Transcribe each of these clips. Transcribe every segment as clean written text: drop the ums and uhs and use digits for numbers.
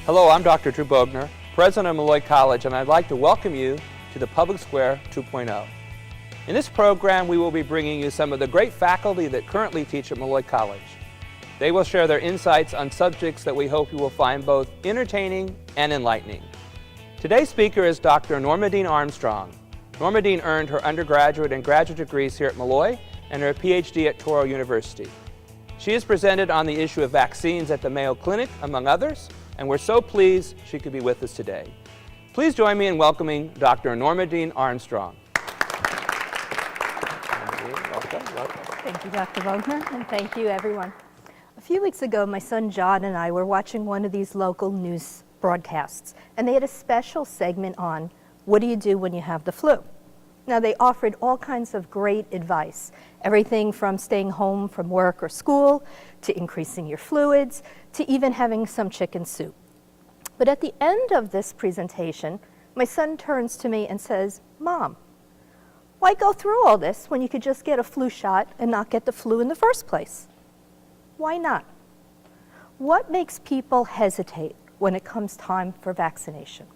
Hello, I'm Dr. Drew Bogner, President of Molloy College, and I'd like to welcome you to the Public Square 2.0. In this program, we will be bringing you some of the great faculty that currently teach at Molloy College. They will share their insights on subjects that we hope you will find both entertaining and enlightening. Today's speaker is Dr. Normadeane Armstrong. Normadeane earned her undergraduate and graduate degrees here at Molloy and her PhD at Touro University. She has presented on the issue of vaccines at the Mayo Clinic, among others, and we're so pleased she could be with us today. Please join me in welcoming Dr. Normadeane Armstrong. Welcome. Thank you, Dr. Bogner, and thank you, everyone. A few weeks ago, my son John and I were watching one of these local news broadcasts, and they had a special segment on what do you do when you have the flu. Now, they offered all kinds of great advice, everything from staying home from work or school, to increasing your fluids, to even having some chicken soup. But at the end of this presentation, my son turns to me and says, "Mom, why go through all this when you could just get a flu shot and not get the flu in the first place? Why not? What makes people hesitate when it comes time for vaccination?"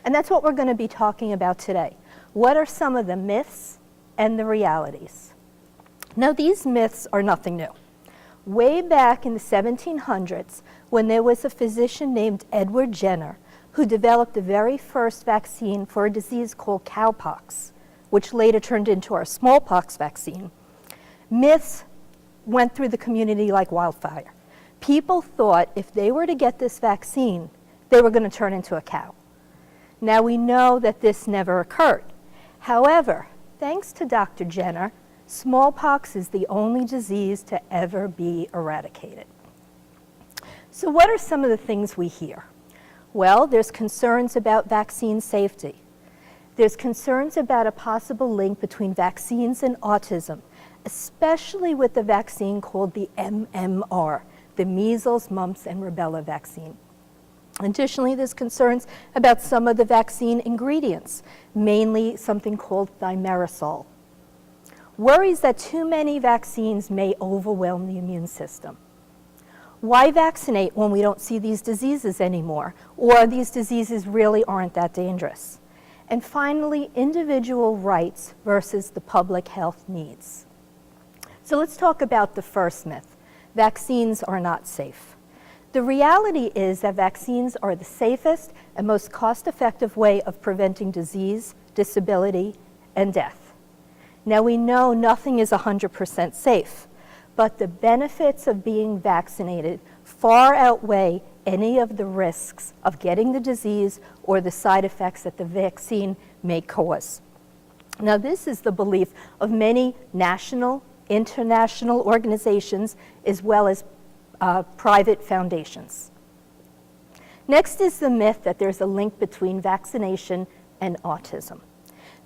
And that's what we're going to be talking about today. What are some of the myths and the realities? Now, these myths are nothing new. Way back in the 1700s, when there was a physician named Edward Jenner who developed the very first vaccine for a disease called cowpox, which later turned into our smallpox vaccine, myths went through the community like wildfire. People thought if they were to get this vaccine, they were going to turn into a cow. Now, we know that this never occurred. However, thanks to Dr. Jenner, smallpox is the only disease to ever be eradicated. So what are some of the things we hear? Well, there's concerns about vaccine safety. There's concerns about a possible link between vaccines and autism, especially with the vaccine called the MMR, the measles, mumps, and rubella vaccine. Additionally, there's concerns about some of the vaccine ingredients, mainly something called thimerosal. Worries that too many vaccines may overwhelm the immune system. Why vaccinate when we don't see these diseases anymore, or these diseases really aren't that dangerous? And finally, individual rights versus the public health needs. So let's talk about the first myth. Vaccines are not safe. The reality is that vaccines are the safest and most cost-effective way of preventing disease, disability, and death. Now, we know nothing is 100% safe, but the benefits of being vaccinated far outweigh any of the risks of getting the disease or the side effects that the vaccine may cause. Now, this is the belief of many national, international organizations, as well as private foundations. Next is the myth that there's a link between vaccination and autism.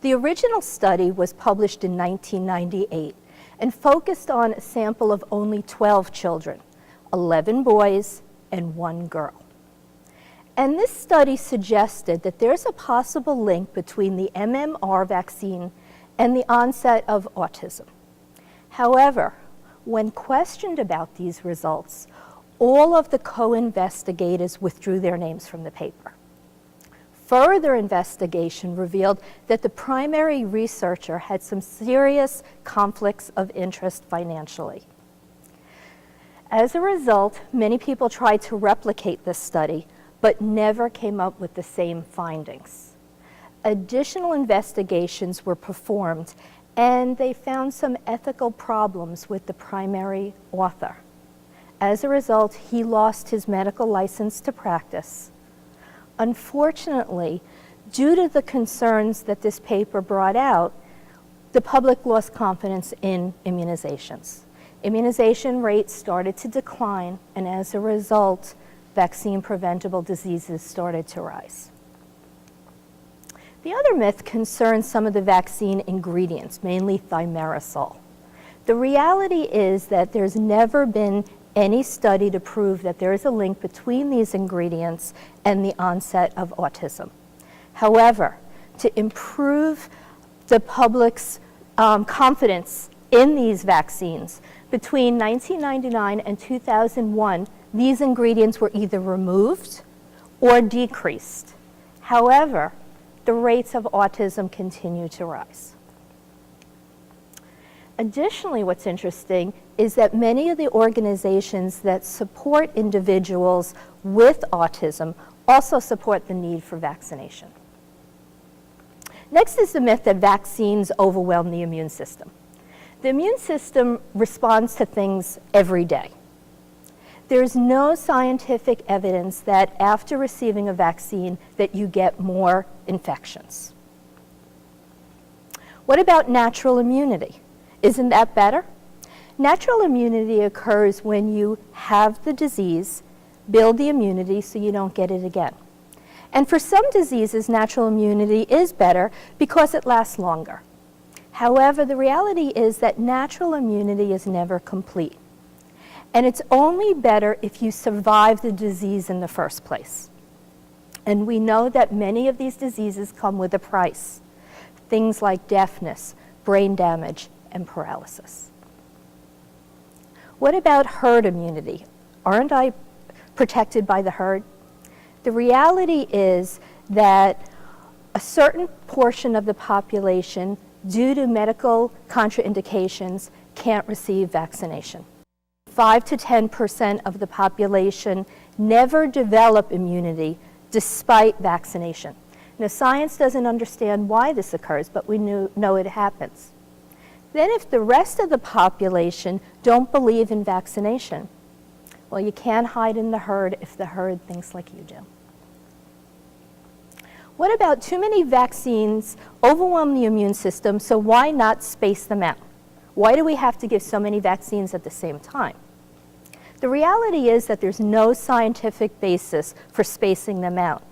The original study was published in 1998 and focused on a sample of only 12 children, 11 boys and 1 girl. And this study suggested that there's a possible link between the MMR vaccine and the onset of autism. However, when questioned about these results, all of the co-investigators withdrew their names from the paper. Further investigation revealed that the primary researcher had some serious conflicts of interest financially. As a result, many people tried to replicate this study, but never came up with the same findings. Additional investigations were performed, and they found some ethical problems with the primary author. As a result, he lost his medical license to practice. Unfortunately, due to the concerns that this paper brought out, the public lost confidence in immunizations. Immunization rates started to decline, and as a result, vaccine-preventable diseases started to rise. The other myth concerns some of the vaccine ingredients, mainly thimerosal. The reality is that there's never been any study to prove that there is a link between these ingredients and the onset of autism. However, to improve the public's confidence in these vaccines, between 1999 and 2001, these ingredients were either removed or decreased. However, the rates of autism continue to rise. Additionally, what's interesting is that many of the organizations that support individuals with autism also support the need for vaccination. Next is the myth that vaccines overwhelm the immune system. The immune system responds to things every day. There's no scientific evidence that after receiving a vaccine that you get more infections. What about natural immunity? Isn't that better? Natural immunity occurs when you have the disease, build the immunity so you don't get it again. And for some diseases, natural immunity is better because it lasts longer. However, the reality is that natural immunity is never complete. And it's only better if you survive the disease in the first place. And we know that many of these diseases come with a price. Things like deafness, brain damage, and paralysis. What about herd immunity? Aren't I protected by the herd? The reality is that a certain portion of the population, due to medical contraindications, can't receive vaccination. 5 to 10% of the population never develop immunity despite vaccination. Now, science doesn't understand why this occurs, but we know it happens. Then if the rest of the population don't believe in vaccination, well, you can't hide in the herd if the herd thinks like you do. What about too many vaccines overwhelm the immune system, so why not space them out? Why do we have to give so many vaccines at the same time? The reality is that there's no scientific basis for spacing them out.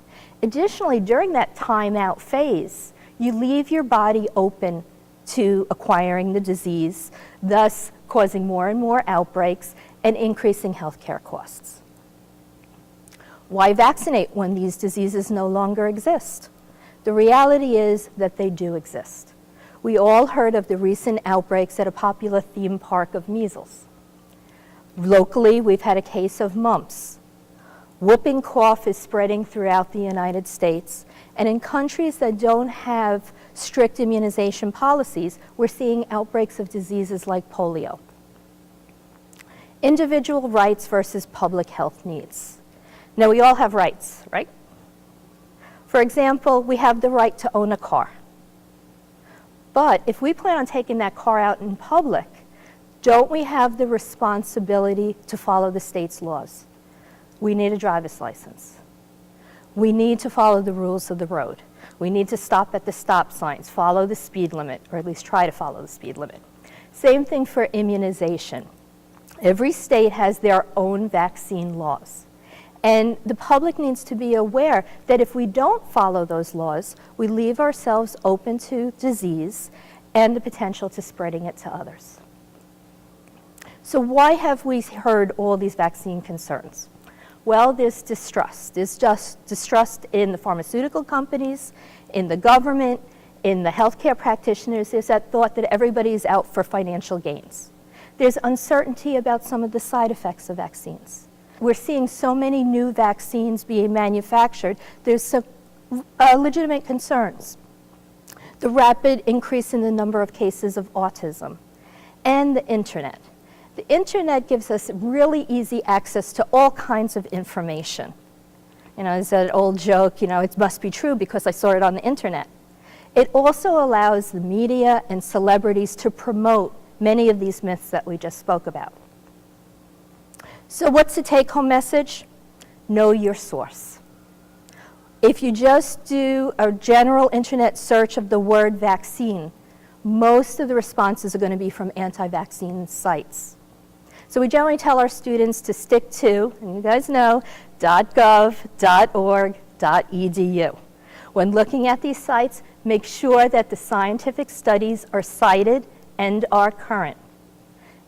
Additionally, during that timeout phase, you leave your body open to acquiring the disease, thus causing more and more outbreaks and increasing healthcare costs. Why vaccinate when these diseases no longer exist? The reality is that they do exist. We all heard of the recent outbreaks at a popular theme park of measles. Locally, we've had a case of mumps. Whooping cough is spreading throughout the United States, and in countries that don't have strict immunization policies, we're seeing outbreaks of diseases like polio. Individual rights versus public health needs. Now, we all have rights, right? For example, we have the right to own a car. But if we plan on taking that car out in public, don't we have the responsibility to follow the state's laws? We need a driver's license. We need to follow the rules of the road. We need to stop at the stop signs, follow the speed limit, or at least try to follow the speed limit. Same thing for immunization. Every state has their own vaccine laws. And the public needs to be aware that if we don't follow those laws, we leave ourselves open to disease and the potential to spreading it to others. So why have we heard all these vaccine concerns? Well, there's distrust. There's just distrust in the pharmaceutical companies, in the government, in the healthcare practitioners. There's that thought that everybody's out for financial gains. There's uncertainty about some of the side effects of vaccines. We're seeing so many new vaccines being manufactured. There's some legitimate concerns. The rapid increase in the number of cases of autism and the internet. The internet gives us really easy access to all kinds of information. You know, it's that old joke, you know, it must be true because I saw it on the internet. It also allows the media and celebrities to promote many of these myths that we just spoke about. So what's the take-home message? Know your source. If you just do a general internet search of the word vaccine, most of the responses are going to be from anti-vaccine sites. So we generally tell our students to stick to, and you guys know, .gov, .org, .edu. When looking at these sites, make sure that the scientific studies are cited and are current.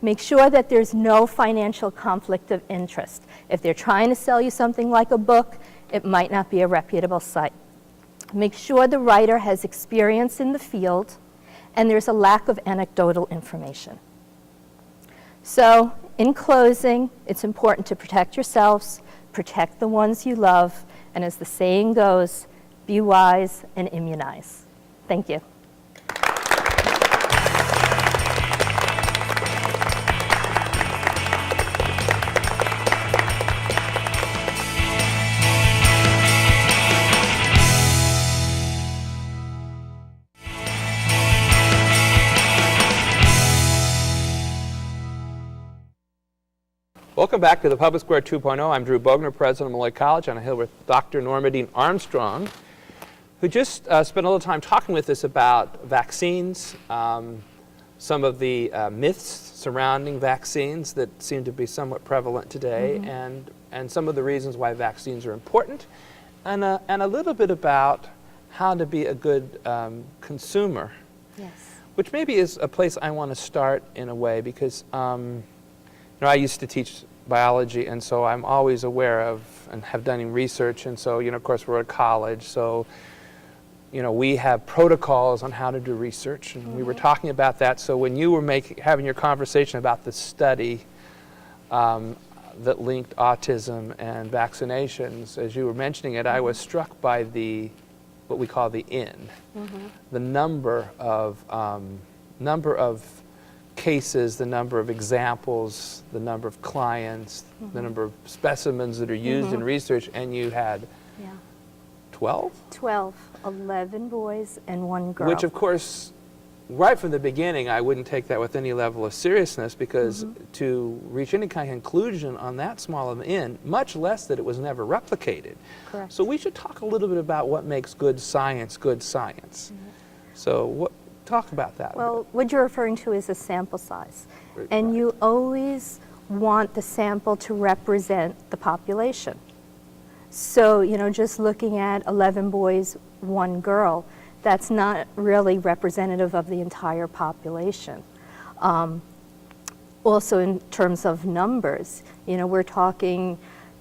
Make sure that there's no financial conflict of interest. If they're trying to sell you something like a book, it might not be a reputable site. Make sure the writer has experience in the field and there's a lack of anecdotal information. So, in closing, it's important to protect yourselves, protect the ones you love, and as the saying goes, be wise and immunize. Thank you. Welcome back to the Public Square 2.0. I'm Drew Bogner, president of Molloy College, and I'm here with Dr. Normadeane Armstrong, who just spent a little time talking with us about vaccines, some of the myths surrounding vaccines that seem to be somewhat prevalent today, and some of the reasons why vaccines are important, and a little bit about how to be a good consumer. Yes. Which maybe is a place I want to start in a way, because I used to teach biology, and so I'm always aware of and have done research, and so, of course, we're at college, so, we have protocols on how to do research, and we were talking about that. So when you were having your conversation about the study that linked autism and vaccinations, as you were mentioning it, I was struck by what we call the N, the number of cases, the number of examples, the number of clients, the number of specimens that are used in research, and you had 12? 11 boys and 1 girl. Which, of course, right from the beginning, I wouldn't take that with any level of seriousness, because to reach any kind of conclusion on that small of an N, much less that it was never replicated. Correct. So we should talk a little bit about what makes good science good science. So talk about that. Well, what you're referring to is a sample size. Right. And you always want the sample to represent the population. So, just looking at 11 boys, 1 girl, that's not really representative of the entire population. Also, in terms of numbers, we're talking,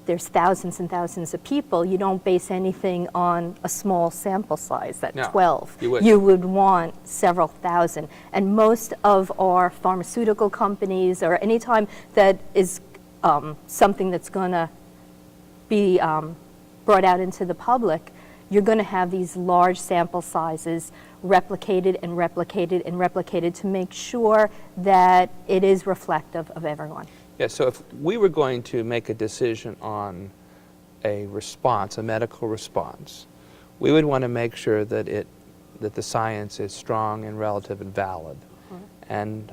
there's thousands and thousands of people. You don't base anything on a small sample size, at 12. You would want several thousand. And most of our pharmaceutical companies, or any time that is something that's going to be brought out into the public, you're going to have these large sample sizes replicated and replicated and replicated to make sure that it is reflective of everyone. Yeah, so if we were going to make a decision on a response, a medical response, we would want to make sure that the science is strong and relative and valid. And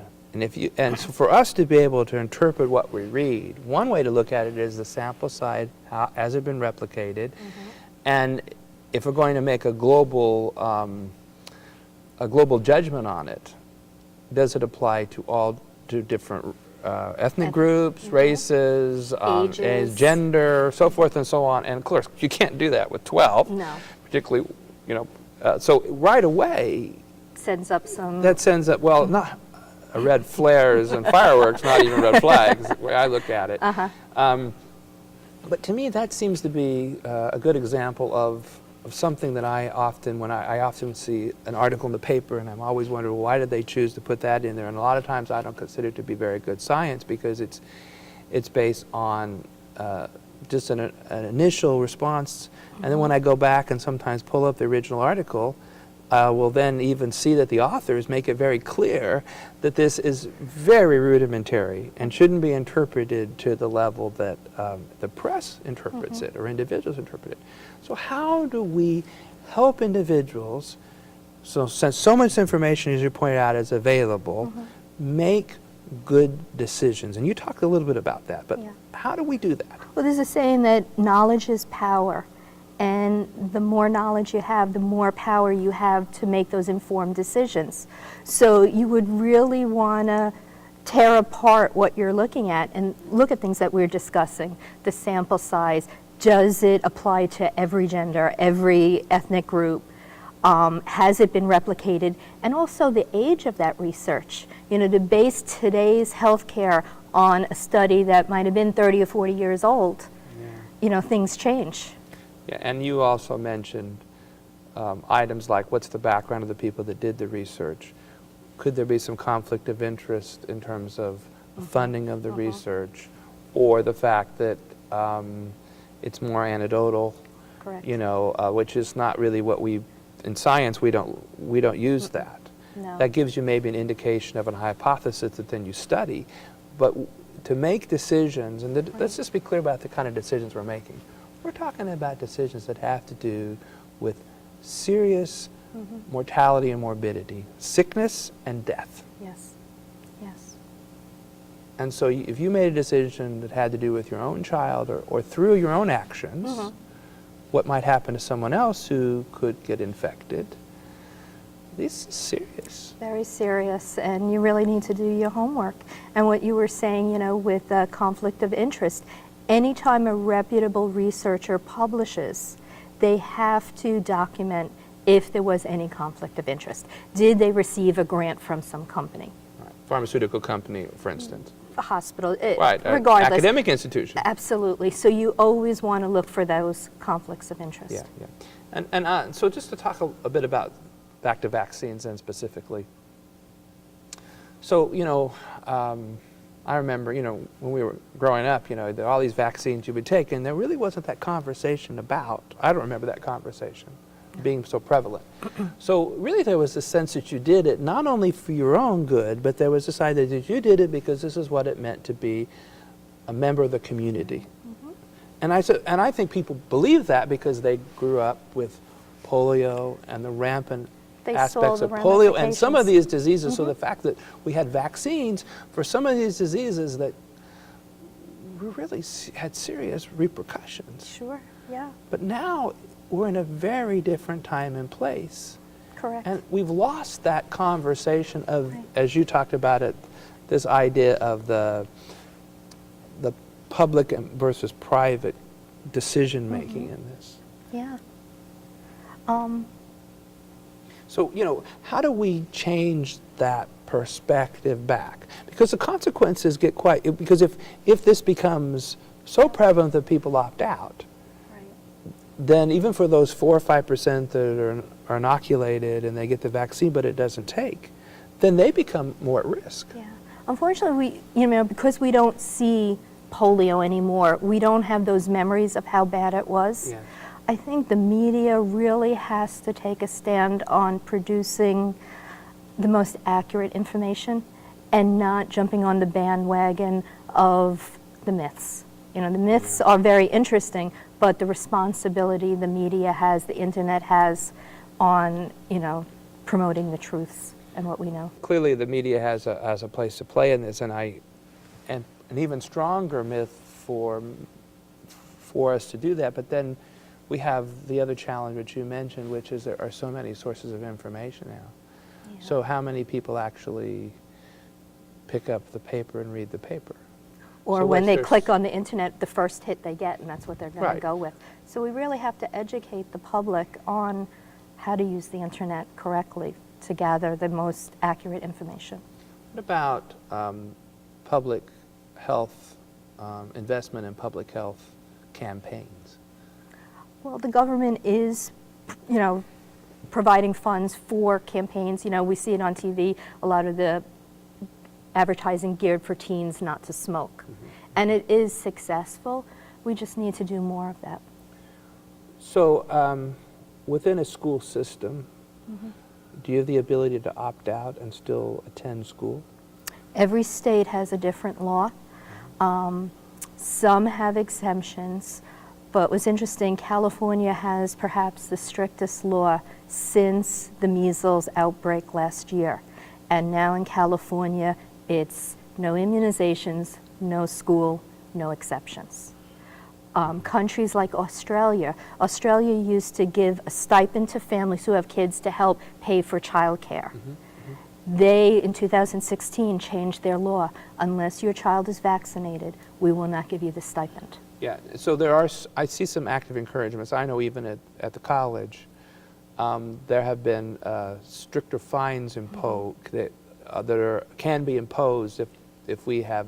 so for us to be able to interpret what we read, one way to look at it is the sample size, has it been replicated, and if we're going to make a global judgment on it, does it apply to different ethnic groups, races, ages, gender, so forth and so on? And of course, you can't do that with 12. No. Particularly, so right away, that sends up, well, not red flares and fireworks, not even red flags, the way I look at it. But to me, that seems to be a good example of something that I often see an article in the paper, and I'm always wondering, why did they choose to put that in there? And a lot of times I don't consider it to be very good science, because it's based on just an initial response, and then when I go back and sometimes pull up the original article, we'll then even see that the authors make it very clear that this is very rudimentary and shouldn't be interpreted to the level that the press interprets it or individuals interpret it. So how do we help individuals, since so much information, as you pointed out, is available, make good decisions? And you talked a little bit about that, but how do we do that? Well, there's a saying that knowledge is power. And the more knowledge you have, the more power you have to make those informed decisions. So you would really want to tear apart what you're looking at and look at things that we're discussing. The sample size, does it apply to every gender, every ethnic group? Has it been replicated? And also the age of that research. To base today's healthcare on a study that might have been 30 or 40 years old, things change. Yeah, and you also mentioned items like, what's the background of the people that did the research? Could there be some conflict of interest in terms of funding of the research, or the fact that it's more anecdotal, Correct. you know, which is not really what in science, we don't use that. No. That gives you maybe an indication of a hypothesis that then you study. But to make decisions, and let's just be clear about the kind of decisions we're making. We're talking about decisions that have to do with serious mortality and morbidity, sickness and death. Yes. Yes. And so if you made a decision that had to do with your own child or through your own actions, what might happen to someone else who could get infected, this is serious. Very serious, and you really need to do your homework. And what you were saying, you know, with conflict of interest, anytime a reputable researcher publishes, they have to document if there was any conflict of interest. Did they receive a grant from some company? Right. Pharmaceutical company, for instance. A hospital, Right, regardless. Academic institution. Absolutely. So you always want to look for those conflicts of interest. Yeah, yeah. And so just to talk a bit about, back to vaccines then specifically. So, you know, I remember, you know, when we were growing up, you know, there were all these vaccines you would take, and there really wasn't that conversation about. I don't remember that conversation being so prevalent. So really there was the sense that you did it not only for your own good, but there was this idea that you did it because this is what it meant to be a member of the community. And I think people believe that because they grew up with polio and the rampant aspects of polio and some of these diseases. So the fact that we had vaccines for some of these diseases that really had serious repercussions. Sure, yeah. But now we're in a very different time and place. Correct. And we've lost that conversation of, as you talked about it, this idea of the public versus private decision making in this. Yeah. So, you know, how do we change that perspective back? Because the consequences get because if this becomes so prevalent that people opt out, then even for those 4 or 5% that are inoculated and they get the vaccine but it doesn't take, then they become more at risk. Yeah. Unfortunately, because we don't see polio anymore, we don't have those memories of how bad it was. Yeah. I think the media really has to take a stand on producing the most accurate information and not jumping on the bandwagon of the myths. You know, the myths are very interesting, but the responsibility the media has, the internet has on, you know, promoting the truths and what we know. Clearly the media has a place to play in this, and an even stronger myth for us to do that, but then we have the other challenge which you mentioned, which is there are so many sources of information now. Yeah. So how many people actually pick up the paper and read the paper? Or so when they click on the internet, the first hit they get, and that's what they're going to go with. So we really have to educate the public on how to use the internet correctly to gather the most accurate information. What about public health, investment in public health campaigns? Well, the government is, you know, providing funds for campaigns. You know, we see it on TV, a lot of the advertising geared for teens not to smoke. And it is successful. We just need to do more of that. So within a school system, do you have the ability to opt out and still attend school? Every state has a different law. Some have exemptions, but what's interesting, California has perhaps the strictest law since the measles outbreak last year. And now in California, it's no immunizations, no school, no exceptions. Countries like Australia used to give a stipend to families who have kids to help pay for childcare. They, in 2016, changed their law. Unless your child is vaccinated, we will not give you the stipend. Yeah, so I see some active encouragements. I know even at the college, there have been stricter fines imposed that can be imposed if we have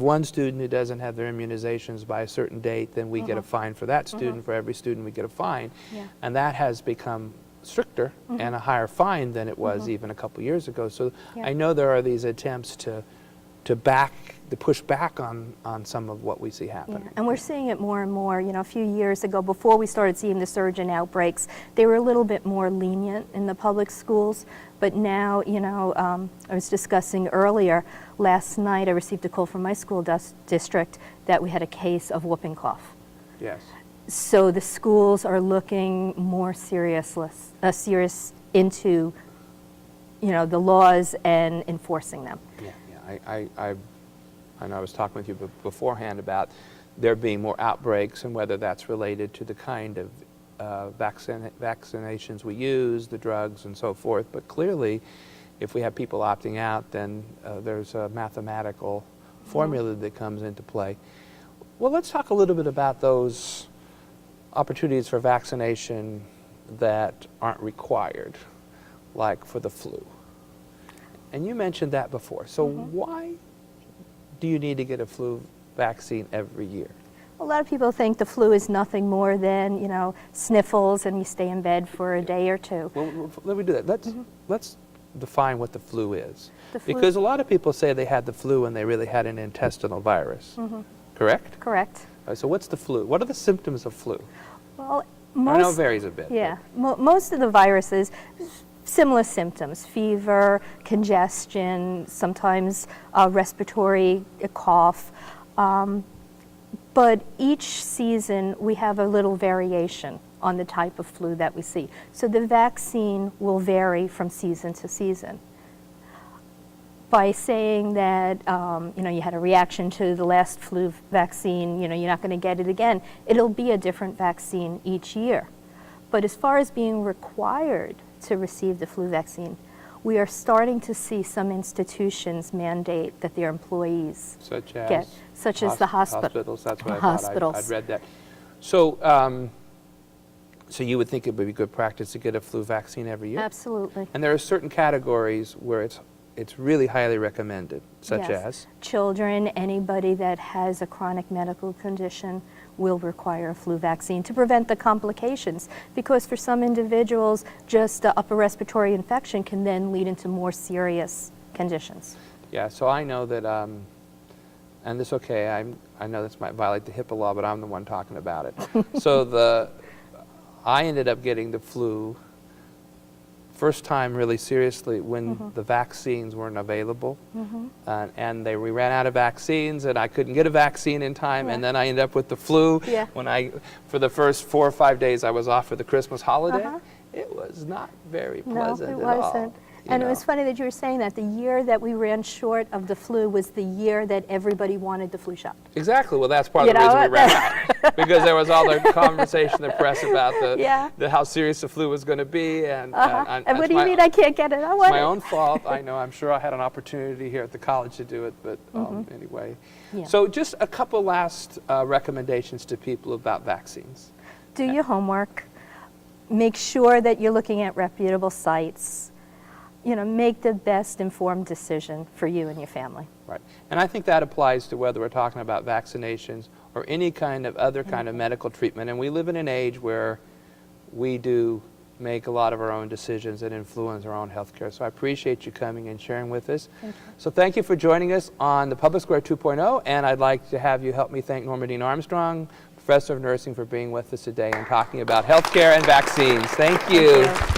one student who doesn't have their immunizations by a certain date, then we get a fine for that student. For every student, we get a fine. And that has become stricter and a higher fine than it was even a couple years ago. So I know there are these attempts to push back on some of what we see happening. Yeah, and we're seeing it more and more. You know, a few years ago, before we started seeing the surge in outbreaks, they were a little bit more lenient in the public schools. But now, you know, I was discussing earlier, last night I received a call from my school district that we had a case of whooping cough. Yes. So the schools are looking more serious into, you know, the laws and enforcing them. Yeah. I know I was talking with you beforehand about there being more outbreaks and whether that's related to the kind of vaccinations we use, the drugs and so forth. But clearly, if we have people opting out, then there's a mathematical formula that comes into play. Well, let's talk a little bit about those opportunities for vaccination that aren't required, like for the flu. And you mentioned that before. So why do you need to get a flu vaccine every year? A lot of people think the flu is nothing more than, you know, sniffles and you stay in bed for a day or two. Well, let me do that. Let's define what the flu is. The flu- Because a lot of people say they had the flu and they really had an intestinal virus. Correct? Correct. So what's the flu? What are the symptoms of flu? Well, I know it varies a bit. Yeah, most of the viruses, similar symptoms: fever, congestion, sometimes respiratory cough. But each season we have a little variation on the type of flu that we see. So the vaccine will vary from season to season. By saying that you know, you had a reaction to the last flu vaccine, you know, you're not going to get it again, it'll be a different vaccine each year. But as far as being required to receive the flu vaccine, we are starting to see some institutions mandate that their employees get, such as the hospitals. That's what I thought. I'd read that. So, so you would think it would be good practice to get a flu vaccine every year? Absolutely. And there are certain categories where it's really highly recommended, such as? Children, anybody that has a chronic medical condition will require a flu vaccine to prevent the complications, because for some individuals, just upper respiratory infection can then lead into more serious conditions. Yeah, so I know that, and it's okay, I know this might violate the HIPAA law, but I'm the one talking about it. So I ended up getting the flu first time really seriously when the vaccines weren't available, and we ran out of vaccines and I couldn't get a vaccine in time, and then I ended up with the flu when for the first 4 or 5 days I was off for the Christmas holiday. It was not very pleasant at all. All. And it was funny that you were saying that. The year that we ran short of the flu was the year that everybody wanted the flu shot. Exactly. Well, that's part of the reason we ran out. Because there was all the conversation in the press about how serious the flu was going to be. And what do you mean I can't get it? It's my own fault. I know. I'm sure I had an opportunity here at the college to do it. But anyway. Yeah. So just a couple last recommendations to people about vaccines. Do your homework. Make sure that you're looking at reputable sites. You know, make the best informed decision for you and your family. Right. And I think that applies to whether we're talking about vaccinations or any kind of other kind of medical treatment. And we live in an age where we do make a lot of our own decisions that influence our own health care. So I appreciate you coming and sharing with us. So thank you for joining us on the Public Square 2.0. And I'd like to have you help me thank Normadeane Armstrong, Professor of Nursing, for being with us today and talking about health care and vaccines. Thank you.